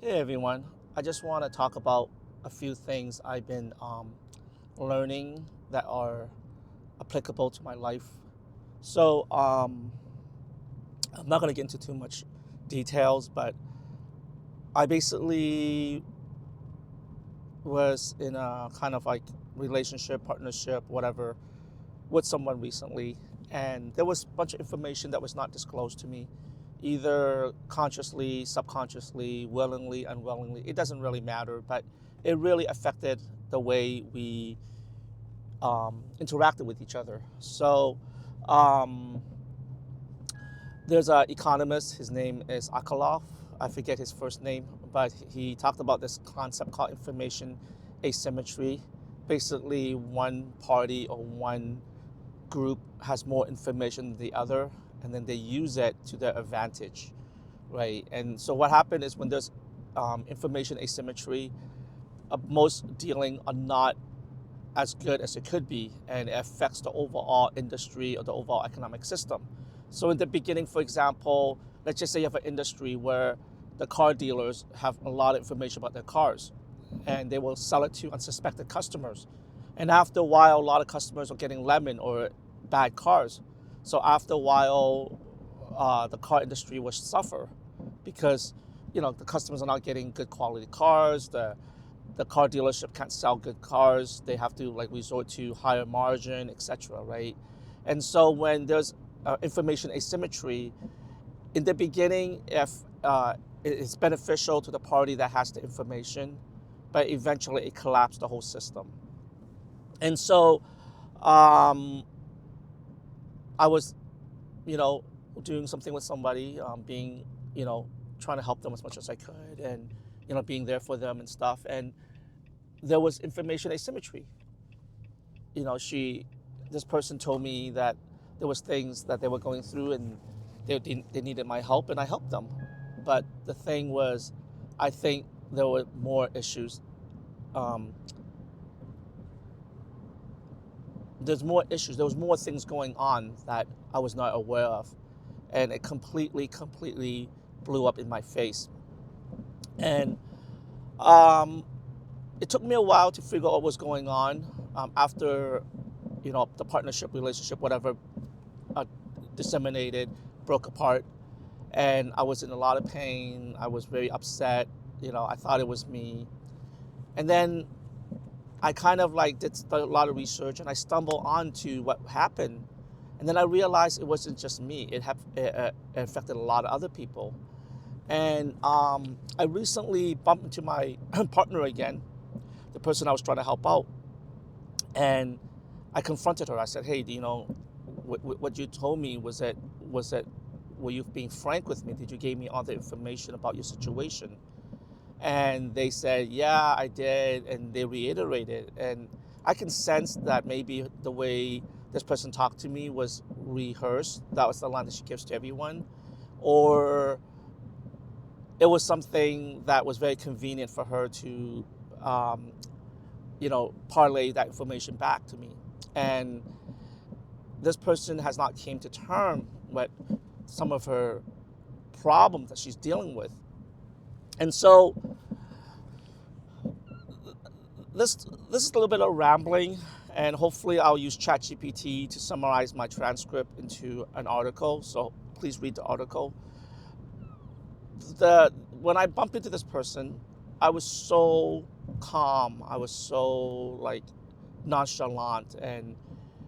Hey everyone, I just want to talk about a few things I've been learning that are applicable to my life. So I'm not going to get into too much details, but I basically was in a kind of like relationship, partnership, whatever, with someone recently, and there was a bunch of information that was not disclosed to me, either consciously, subconsciously, willingly, unwillingly. It doesn't really matter, but it really affected the way we interacted with each other. So um, there's an economist. His name is Akalov. I forget his first name, but he talked about this concept called information asymmetry. Basically, one party or one group has more information than the other, and then they use it to their advantage, right? And so what happened is when there's information asymmetry, most dealing are not as good as it could be, and it affects the overall industry or the overall economic system. So in the beginning, for example, let's just say you have an industry where the car dealers have a lot of information about their cars, and they will sell it to unsuspected customers. And after a while, a lot of customers are getting lemon or bad cars. So after a while, the car industry will suffer because the customers are not getting good quality cars. The car dealership can't sell good cars. They have to like resort to higher margin, etc. Right? And so when there's information asymmetry in the beginning, if it's beneficial to the party that has the information, but eventually it collapsed the whole system. And so um, I was, you know, doing something with somebody, being, you know, trying to help them as much as I could, and being there for them and stuff. And there was information asymmetry. This person told me that there was things that they were going through, and they needed my help, and I helped them. But the thing was, I think there were more issues. Um, there's more issues. There was more things going on that I was not aware of, and it completely blew up in my face. And um, it took me a while to figure out what was going on. After the partnership, relationship, whatever, uh, disseminated, broke apart, and I was in a lot of pain. I was very upset. I thought it was me, and then I kind of like did a lot of research, and I stumbled onto what happened, and then I realized it wasn't just me. It affected a lot of other people, and I recently bumped into my partner again, the person I was trying to help out, and I confronted her. I said, "Hey, what you told me was that were you being frank with me? Did you give me all the information about your situation?" And they said, "Yeah, I did," and they reiterated. And I can sense that maybe the way this person talked to me was rehearsed. That was the line that she gives to everyone, or it was something that was very convenient for her to, um, parlay that information back to me. And this person has not came to term with some of her problems that she's dealing with. And so this this is a little bit of rambling, and hopefully I'll use ChatGPT to summarize my transcript into an article. So please read the article. When I bumped into this person, I was so calm. I was so like nonchalant, and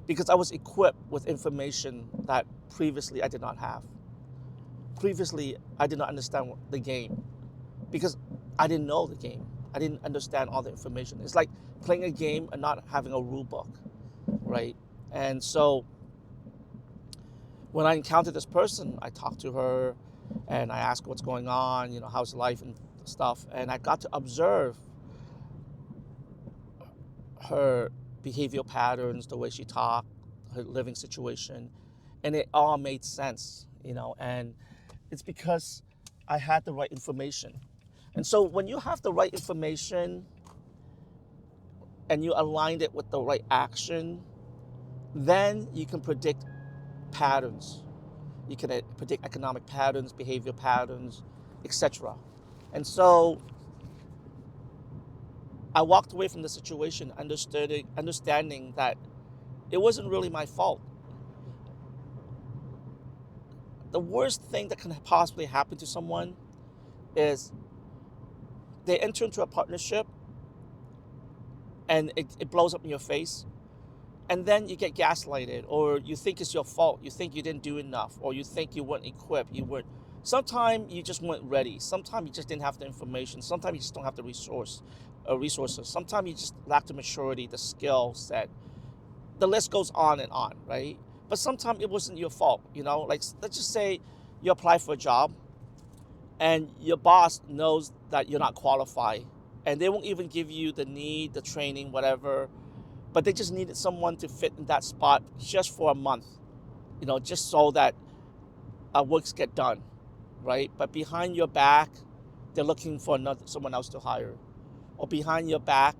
because I was equipped with information that previously I did not have. Previously, I did not understand the game because I didn't know the game. I didn't understand all the information. It's like playing a game and not having a rule book, right? And so when I encountered this person, I talked to her and I asked what's going on, how's life and stuff. And I got to observe her behavioral patterns, the way she talked, her living situation, and it all made sense, and it's because I had the right information. And so when you have the right information and you aligned it with the right action, then you can predict patterns. You can predict economic patterns, behavior patterns, etc. And so I walked away from the situation understanding that it wasn't really my fault. The worst thing that can possibly happen to someone is they enter into a partnership and it blows up in your face, and then you get gaslighted, or you think it's your fault, you think you didn't do enough, or you think you weren't equipped, sometimes you just weren't ready, sometimes you just didn't have the information, sometimes you just don't have the resources, sometimes you just lack the maturity, the skill set. The list goes on, right? But sometimes it wasn't your fault, like, let's just say you apply for a job and your boss knows that you're not qualified, and they won't even give you the training, whatever, but they just needed someone to fit in that spot just for a month, just so that works get done, right? But behind your back, they're looking for someone else to hire. Or behind your back,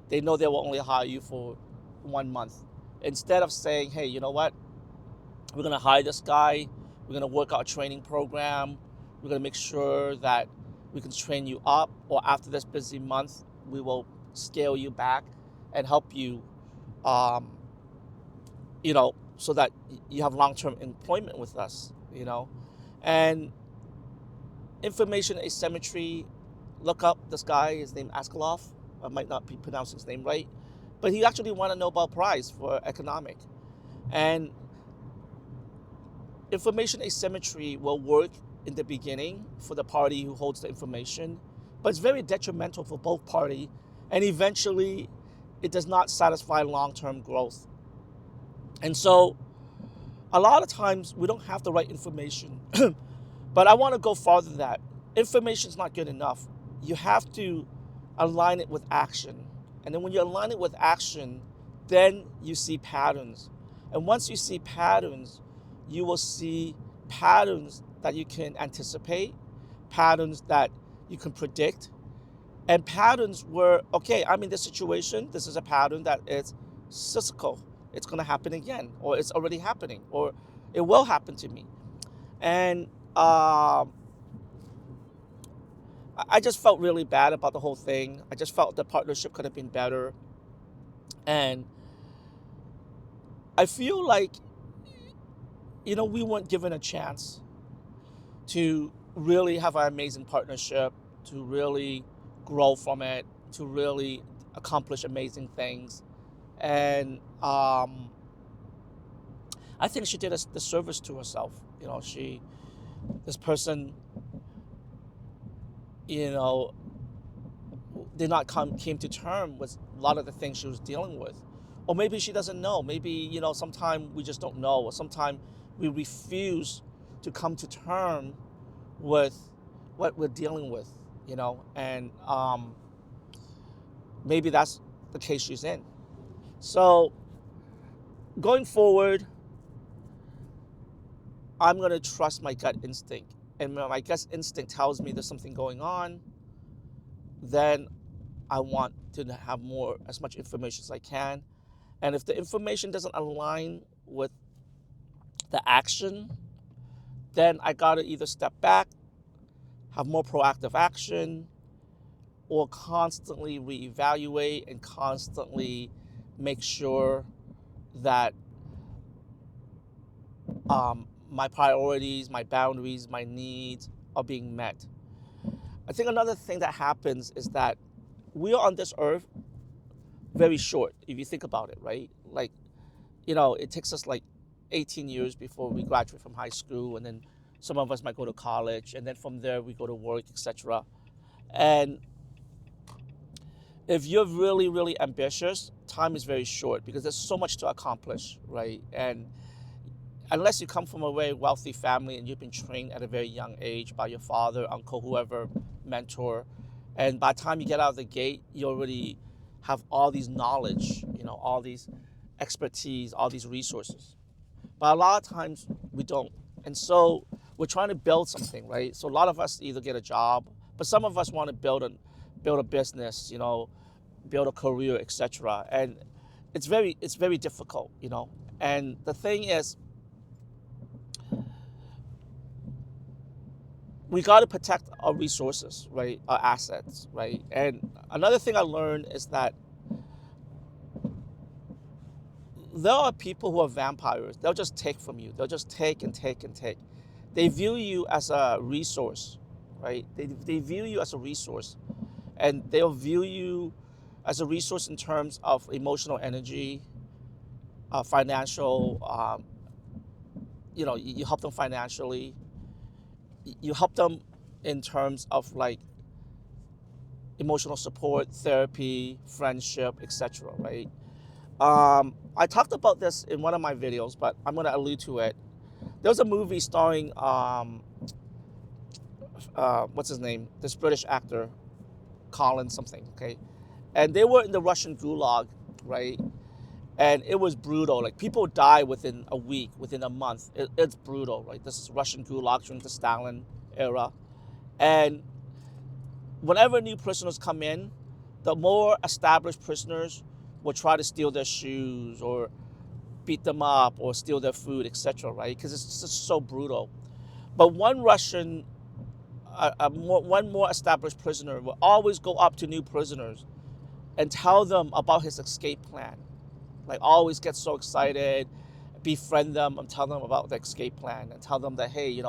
they know they will only hire you for 1 month. Instead of saying, hey, you know what? We're going to hire this guy. We're going to work out a training program. We're going to make sure that we can train you up. Or after this busy month, we will scale you back and help you, so that you have long-term employment with us, And information asymmetry, look up this guy, his name Askeloff. I might not be pronouncing his name right, but he actually won a Nobel Prize for economic. And information asymmetry will work in the beginning for the party who holds the information, but it's very detrimental for both parties, and eventually it does not satisfy long-term growth. And so a lot of times we don't have the right information. But I want to go farther than that. Information is not good enough. You have to align it with action. And then when you align it with action, then you see patterns. And once you see patterns, you will see patterns that you can anticipate, patterns that you can predict, and patterns where, okay, I'm in this situation, this is a pattern that is cyclical. It's going to happen again, or it's already happening, or it will happen to me. And I just felt really bad about the whole thing. I just felt the partnership could have been better. And I feel like, we weren't given a chance to really have an amazing partnership, to really grow from it, to really accomplish amazing things. And I think she did a disservice to herself. This person, did not came to terms with a lot of the things she was dealing with. Or maybe she doesn't know. Maybe, sometimes we just don't know. Or sometimes we refuse to come to terms with what we're dealing with, And maybe that's the case she's in. So going forward, I'm going to trust my gut instinct. And when my gut instinct tells me there's something going on, then I want to have as much information as I can. And if the information doesn't align with the action, then I got to either step back, have more proactive action, or constantly reevaluate and constantly make sure that my priorities, my boundaries, my needs are being met. I think another thing that happens is that we are on this earth very short, if you think about it, right? Like, it takes us like 18 years before we graduate from high school, and then some of us might go to college, and then from there we go to work, etc. And if you're really, really ambitious, time is very short because there's so much to accomplish, right? And unless you come from a very wealthy family and you've been trained at a very young age by your father, uncle, whoever, mentor, and by the time you get out of the gate, you already have all these knowledge, all these expertise, all these resources. But a lot of times we don't. And so we're trying to build something, right? So a lot of us either get a job, but some of us want to build a business, build a career, etc. And it's very difficult, And the thing is, we got to protect our resources, right? Our assets, right? And another thing I learned is that there are people who are vampires. They'll just take from you. They'll just take and take and take. They view you as a resource, right? They view you as a resource, and they'll view you as a resource in terms of emotional energy, financial. You help them financially. You help them in terms of like emotional support, therapy, friendship, etc. Right? I talked about this in one of my videos, but I'm going to allude to it. There was a movie starring what's his name? This British actor, Colin something. Okay, and they were in the Russian Gulag, right? And it was brutal. Like people die within a week, within a month. It's brutal, right? This is Russian Gulag during the Stalin era, and whenever new prisoners come in, the more established prisoners will try to steal their shoes or beat them up or steal their food, etc. Right? Because it's just so brutal. But one more established prisoner will always go up to new prisoners and tell them about his escape plan. Like always get so excited, befriend them, and tell them about the escape plan and tell them that, hey,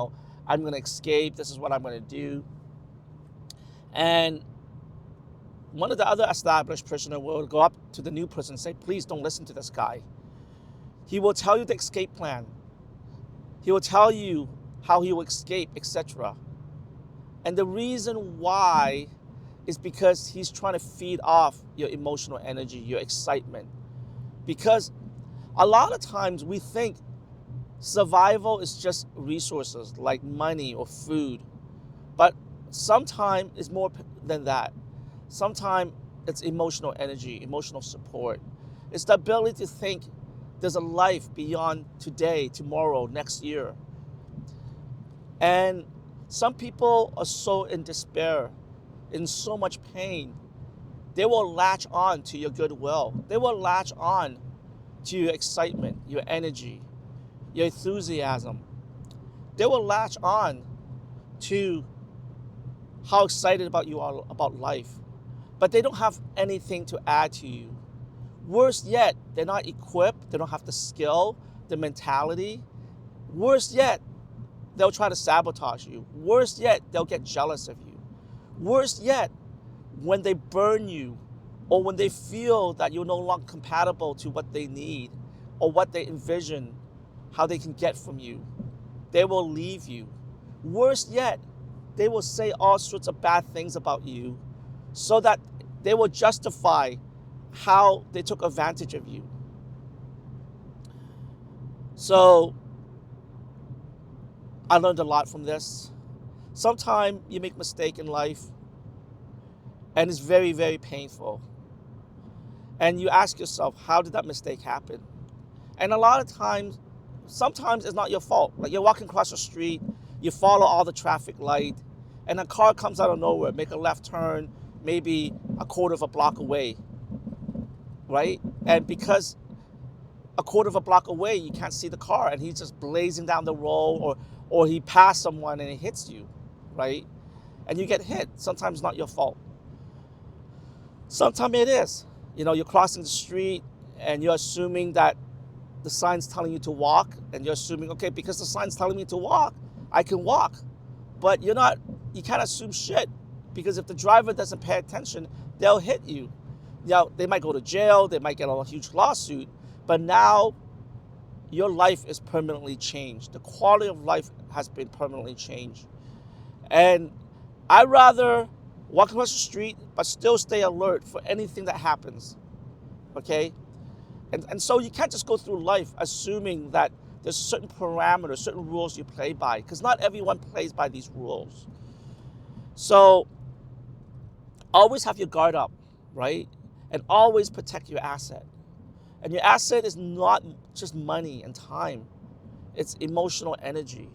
I'm going to escape. This is what I'm going to do. And one of the other established prisoner will go up to the new prisoner and say, please don't listen to this guy. He will tell you the escape plan. He will tell you how he will escape, etc. And the reason why is because he's trying to feed off your emotional energy, your excitement. Because a lot of times we think survival is just resources like money or food. But sometimes it's more than that. Sometimes it's emotional energy, emotional support. It's the ability to think there's a life beyond today, tomorrow, next year. And some people are so in despair, in so much pain, they will latch on to your goodwill. They will latch on to your excitement, your energy, your enthusiasm. They will latch on to how excited about you are about life. But they don't have anything to add to you. Worse yet, they're not equipped, they don't have the skill, the mentality. Worse yet, they'll try to sabotage you. Worse yet, they'll get jealous of you. Worse yet, when they burn you or when they feel that you're no longer compatible to what they need or what they envision, how they can get from you, they will leave you. Worse yet, they will say all sorts of bad things about you so that they will justify how they took advantage of you. So I learned a lot from this. Sometimes you make a mistake in life and it's very, very painful. And you ask yourself, how did that mistake happen? And a lot of times, sometimes it's not your fault. Like you're walking across the street, you follow all the traffic light, and a car comes out of nowhere, make a left turn, maybe a quarter of a block away, right? And because a quarter of a block away, you can't see the car, and he's just blazing down the road, or he passed someone and he hits you, right? And you get hit. Sometimes it's not your fault. Sometimes it is. You're crossing the street and you're assuming that the sign's telling you to walk, and you're assuming, okay, because the sign's telling me to walk, I can walk. But you can't assume shit, because if the driver doesn't pay attention, they'll hit you. They might go to jail, they might get a huge lawsuit, but now your life is permanently changed. The quality of life has been permanently changed. And I'd rather walk across the street, but still stay alert for anything that happens, okay? And so you can't just go through life assuming that there's certain parameters, certain rules you play by, because not everyone plays by these rules. So always have your guard up, right? And always protect your asset. And your asset is not just money and time. It's emotional energy.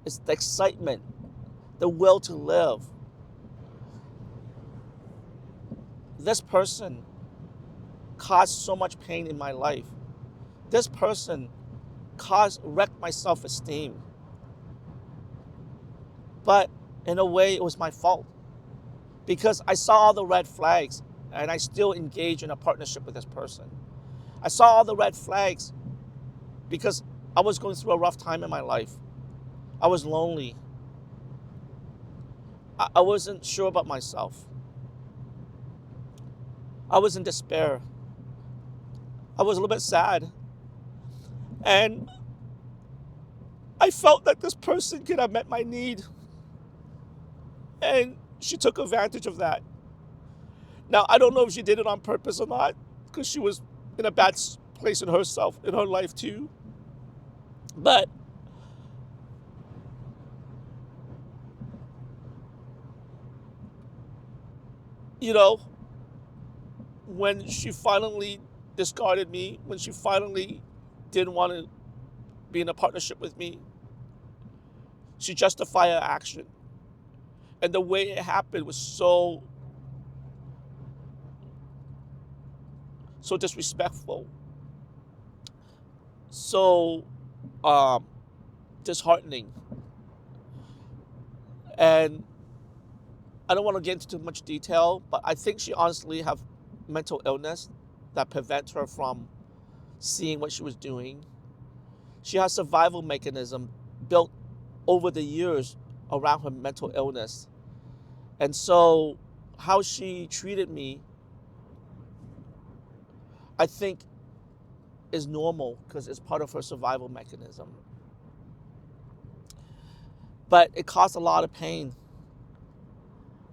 It's the excitement, the will to live. This person caused so much pain in my life. This person wrecked my self-esteem. But In a way, it was my fault because I saw all the red flags and I still engaged in a partnership with this person. I saw all the red flags because I was going through a rough time in my life. I was lonely. I wasn't sure about myself. I was in despair. I was a little bit sad. And I felt that this person could have met my need. And she took advantage of that. Now, I don't know if she did it on purpose or not, because she was in a bad place in herself, in her life too. But you know, when she finally discarded me, when she finally didn't want to be in a partnership with me, she justified her action. And the way it happened was so disrespectful, so um, disheartening. And I don't want to get into too much detail, but I think she honestly have mental illness that prevents her from seeing what she was doing. She has survival mechanism built over the years around her mental illness. And so how she treated me, I think, is normal because it's part of her survival mechanism. But it caused a lot of pain.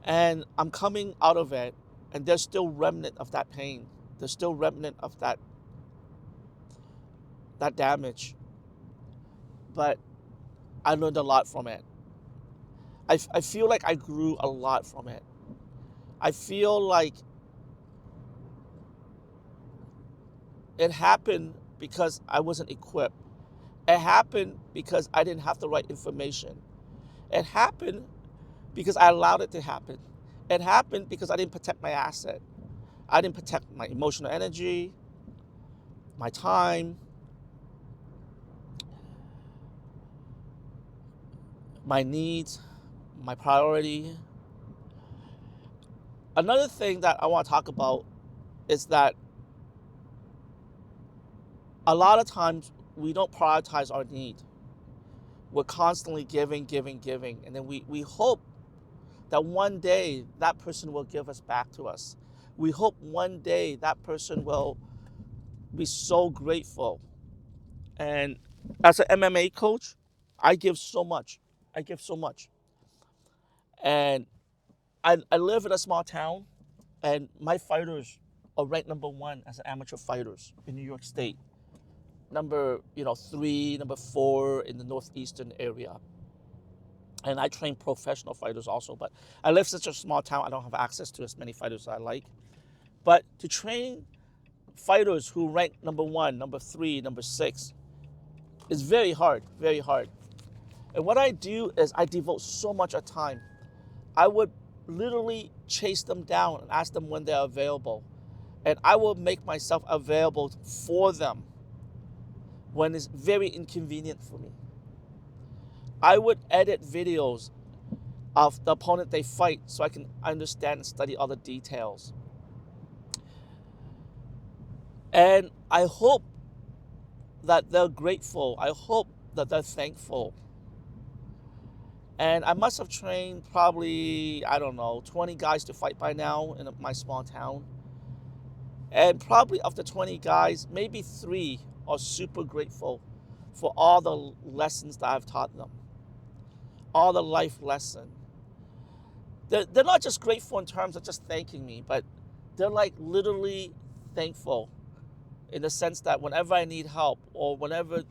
And I'm coming out of it, and there's still remnant of that pain. There's still remnant of that damage. But I learned a lot from it. I feel like I grew a lot from it. I feel like it happened because I wasn't equipped. It happened because I didn't have the right information. It happened because I allowed it to happen. It happened because I didn't protect my asset. I didn't protect my emotional energy, my time, my needs, my priority. Another thing that I want to talk about is that a lot of times we don't prioritize our need. We're constantly giving, giving, giving. And then we hope that one day that person will give us back to us. We hope one day that person will be so grateful. And as an MMA coach, I give so much. I give so much. And I live in a small town, and my fighters are ranked number 1 as amateur fighters in New York State. Number 3, number 4 in the northeastern area. And I train professional fighters also, but I live in such a small town, I don't have access to as many fighters as I like. But to train fighters who rank number 1, number 3, number 6 is very hard, very hard. And what I do is I devote so much of time. I would literally chase them down and ask them when they're available. And I will make myself available for them when it's very inconvenient for me. I would edit videos of the opponent they fight so I can understand and study all the details. And I hope that they're grateful. I hope that they're thankful. And I must have trained probably, 20 guys to fight by now in my small town. And probably of the 20 guys, maybe 3 are super grateful for all the lessons that I've taught them. All the life lesson. They're not just grateful in terms of just thanking me, but they're like literally thankful in the sense that whenever I need help or whenever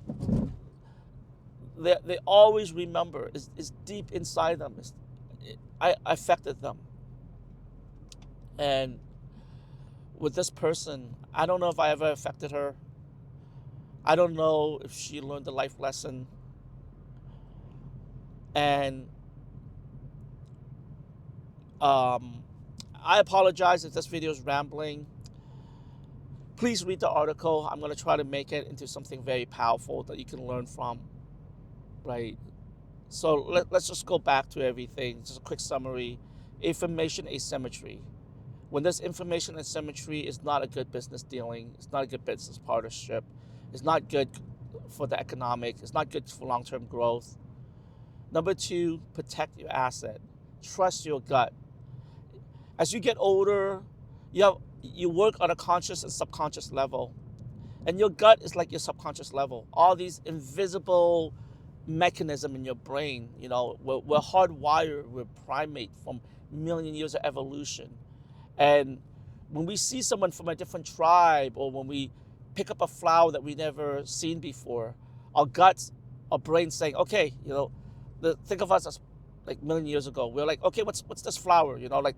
they always remember, it's deep inside them. I affected them. And with this person, I don't know if I ever affected her. I don't know if she learned a life lesson. And I apologize if this video is rambling. Please read the article. I'm going to try to make it into something very powerful that you can learn from, right? So let's just go back to everything. Just a quick summary. Information asymmetry. When there's information asymmetry, it's not a good business dealing. It's not a good business partnership. It's not good for the economics. It's not good for long-term growth. Number two, protect your asset. Trust your gut. As you get older, you work on a conscious and subconscious level. And your gut is like your subconscious level. All these invisible mechanism in your brain, we're hardwired, we're primate from million years of evolution. And when we see someone from a different tribe, or when we pick up a flower that we never seen before, our guts, our brains saying, okay, think of us as like a million years ago. We're like, okay, what's this flower? Like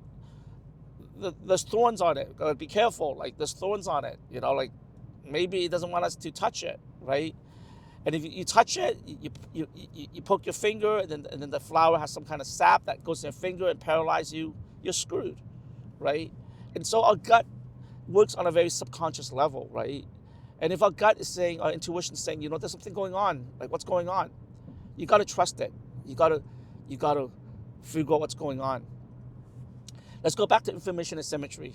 there's thorns on it. Gotta be careful. Like there's thorns on it. Like maybe it doesn't want us to touch it, right? And if you touch it, you poke your finger, and then the flower has some kind of sap that goes in your finger and paralyzes you. You're screwed, right? And so our gut works on a very subconscious level, right? And if our gut is saying, our intuition is saying, there's something going on, like what's going on? You got to trust it. You got to figure out what's going on. Let's go back to information asymmetry.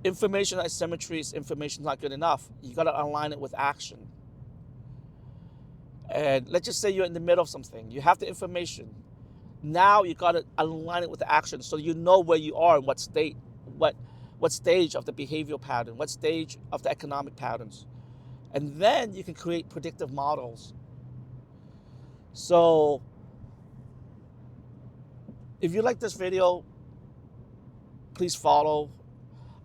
Information asymmetry is information not good enough. You got to align it with action. And let's just say you're in the middle of something. You have the information. Now you got to align it with the action, so you know where you are and what stage of the behavioral pattern, what stage of the economic patterns. And then you can create predictive models. So if you like this video, please follow.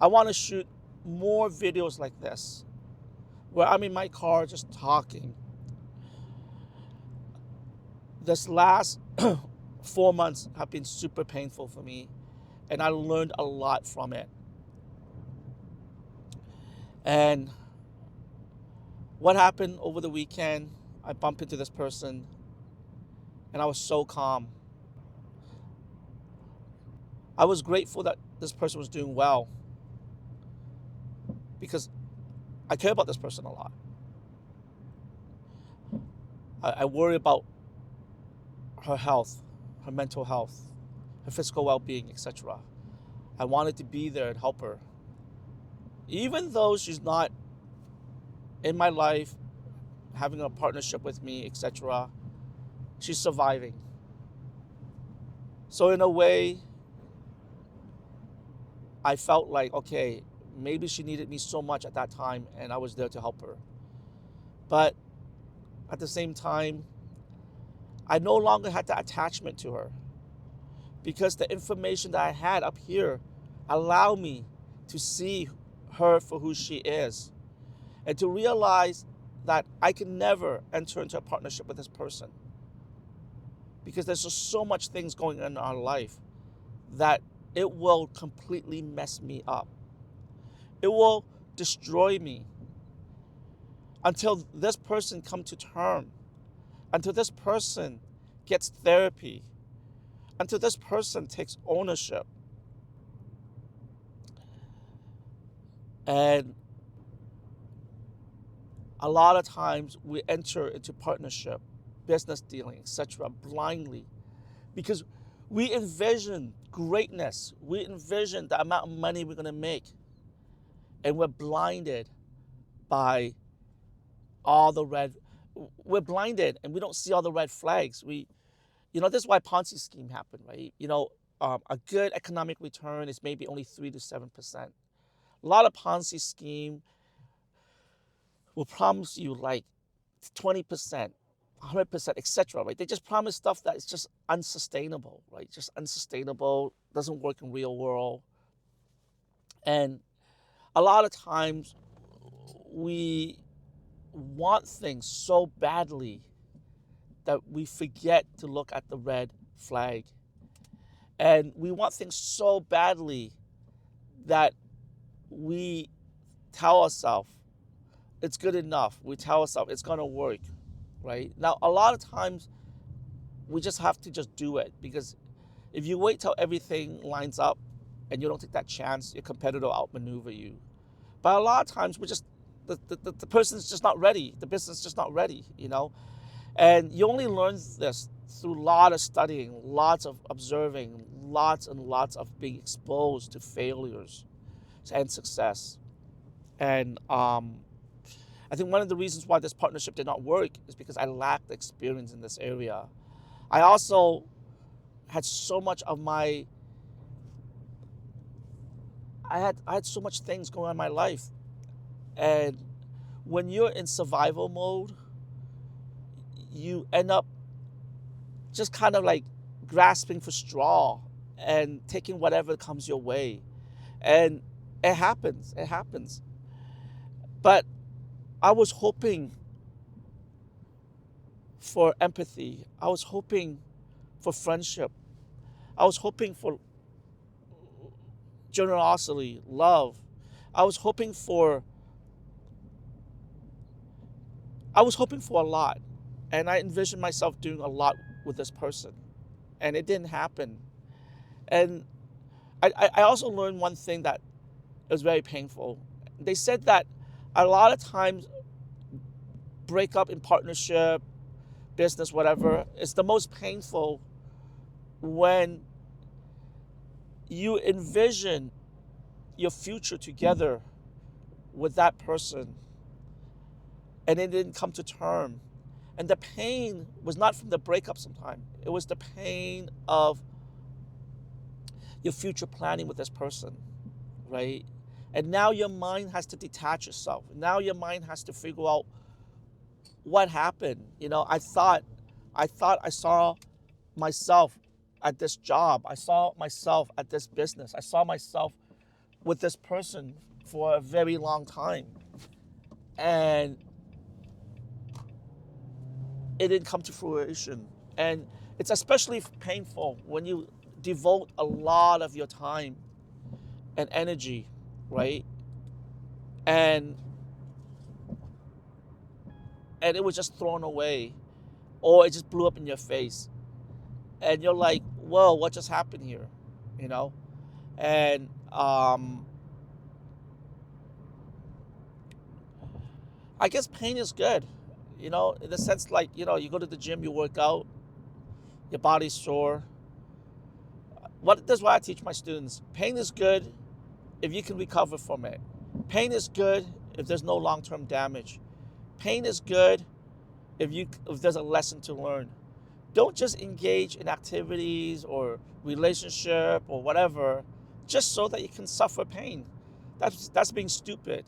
I want to shoot more videos like this, where I'm in my car just talking. This last 4 months have been super painful for me, and I learned a lot from it. And what happened over the weekend, I bumped into this person, and I was so calm. I was grateful that this person was doing well, because I care about this person a lot. I worry about her health, her mental health, her physical well-being, etc. I wanted to be there and help her. Even though she's not in my life, having a partnership with me, etc., she's surviving. So in a way, I felt like, okay, maybe she needed me so much at that time, and I was there to help her. But at the same time, I no longer had that attachment to her, because the information that I had up here allowed me to see her for who she is, and to realize that I can never enter into a partnership with this person, because there's just so much things going on in our life that it will completely mess me up. It will destroy me until this person comes to term, until this person gets therapy, until this person takes ownership. And a lot of times we enter into partnership, business dealing, etc., blindly, because we envision greatness. We envision the amount of money we're going to make, and we're blinded by we're blinded, and we don't see all the red flags. This is why Ponzi scheme happened, right? A good economic return is maybe only 3 to 7%. A lot of Ponzi scheme will promise you like 20%, 100%, etc., right? They just promise stuff that is just unsustainable, right? Just unsustainable, doesn't work in real world. And a lot of times we want things so badly that we forget to look at the red flag. And we want things so badly that we tell ourselves it's good enough. We tell ourselves it's going to work, right? Now, a lot of times we just have to just do it, because if you wait till everything lines up and you don't take that chance, your competitor will outmaneuver you. But a lot of times the person's just not ready. The business is just not ready, And you only learn this through a lot of studying, lots of observing, lots and lots of being exposed to failures and success. And I think one of the reasons why this partnership did not work is because I lacked experience in this area. I also had so much of my I had so much things going on in my life. And when you're in survival mode, you end up just kind of like grasping for straw and taking whatever comes your way. And it happens. It happens. But I was hoping for empathy. I was hoping for friendship. I was hoping for generosity, love. I was hoping for I was hoping for a lot. And I envisioned myself doing a lot with this person. And it didn't happen. And I also learned one thing that was very painful. They said that a lot of times breakup in partnership, business, whatever, is the most painful when you envision your future together with that person and it didn't come to term. And the pain was not from the breakup sometimes. It was the pain of your future planning with this person, right? And now your mind has to detach itself. Now your mind has to figure out what happened. I saw myself at this job. I saw myself at this business. I saw myself with this person for a very long time. And it didn't come to fruition. And it's especially painful when you devote a lot of your time and energy, right? And it was just thrown away, or it just blew up in your face. And you're like, whoa, what just happened here? You know? And I guess pain is good, in the sense like, you go to the gym, you work out, your body's sore. That's why I teach my students. Pain is good if you can recover from it. Pain is good if there's no long-term damage. Pain is good if there's a lesson to learn. Don't just engage in activities or relationship or whatever just so that you can suffer pain. That's being stupid.